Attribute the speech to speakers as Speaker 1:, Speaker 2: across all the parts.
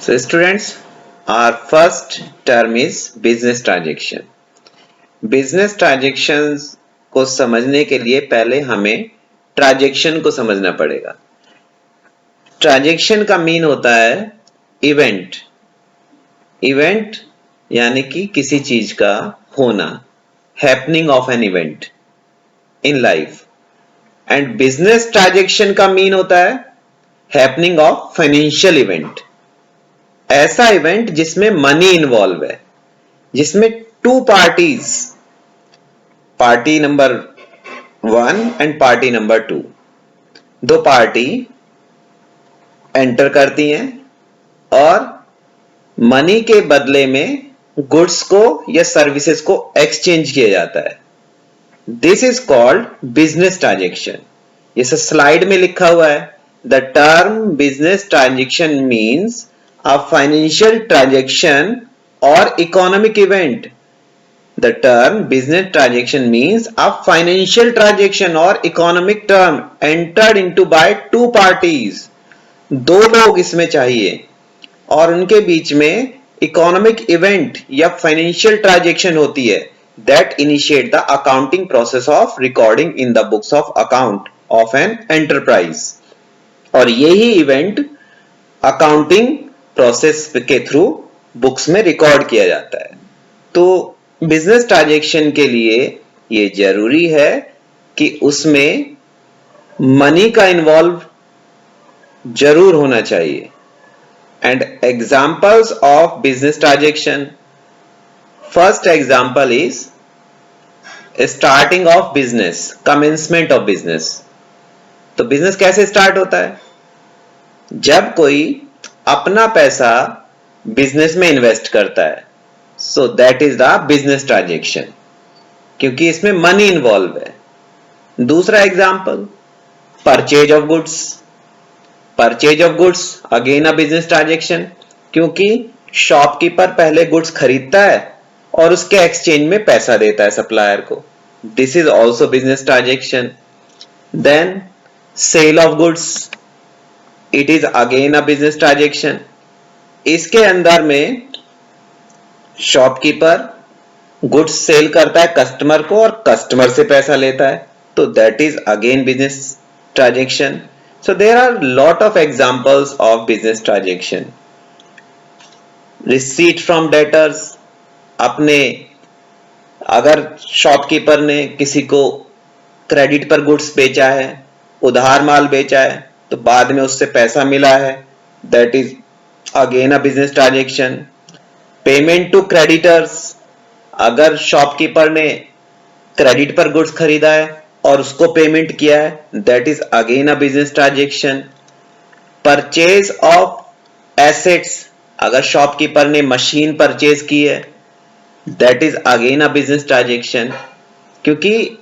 Speaker 1: So students, our first term is business transaction. Business transactions को समझने के लिए पहले हमें ट्रांजैक्शन को समझना पड़ेगा। ट्रांजैक्शन का मीन होता है इवेंट। इवेंट यानी कि किसी चीज का होना, happening of an event in life. And business transaction का मीन होता है हैपनिंग ऑफ फाइनेंशियल इवेंट, ऐसा इवेंट जिसमें मनी इन्वॉल्व है, जिसमें two parties, party number 1 and party number 2, दो पार्टी एंटर करती हैं और मनी के बदले में गुड्स को या सर्विसेज को एक्सचेंज किया जाता है। This is called business transaction. इस स्लाइड में लिखा हुआ है, the term business transaction means a financial transaction or economic event. The term business transaction means a financial transaction or economic term entered into by two parties. दो लोग इसमें चाहिए और उनके बीच में इकोनॉमिक इवेंट या फाइनेंशियल ट्रांजैक्शन होती है that initiate the accounting process of recording in the books of account of an enterprise. और यही इवेंट अकाउंटिंग प्रोसेस के थ्रू बुक्स में रिकॉर्ड किया जाता है। तो बिजनेस ट्रांजैक्शन के लिए ये जरूरी है कि उसमें मनी का इन्वॉल्व जरूर होना चाहिए। And examples of business transaction, first example is starting of business, commencement of business. तो बिजनेस कैसे स्टार्ट होता है? जब कोई अपना पैसा बिजनेस में इन्वेस्ट करता है, so that is the business transaction, क्योंकि इसमें मनी इन्वॉल्व है। दूसरा example, purchase of goods. Purchase of goods again a business transaction, क्योंकि शॉपकीपर पहले गुड्स खरीदता है और उसके एक्सचेंज में पैसा देता है सप्लायर को। This is also business transaction. Then sale of goods, it is again a business transaction. इसके अंदर में शॉपकीपर गुड्स सेल करता है कस्टमर को और कस्टमर से पैसा लेता है, तो that is again business transaction. So there are lot of examples of business transaction. Receipt from debtors, अपने अगर शॉपकीपर ने किसी को क्रेडिट पर गुड्स बेचा है, उधार माल बेचा है, तो बाद में उससे पैसा मिला है, that is again a business transaction. Payment to creditors, अगर शॉपकीपर ने क्रेडिट पर गुड्स खरीदा है और उसको पेमेंट किया है, that is again a business transaction. Purchase of assets, अगर शॉपकीपर ने मशीन परचेज की है, that is again a business transaction, क्योंकि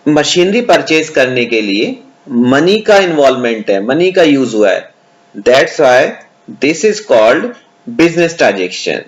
Speaker 1: मशीनरी परचेज करने के लिए मनी का इन्वॉल्वमेंट है, मनी का यूज हुआ है। That's why this is called business transaction.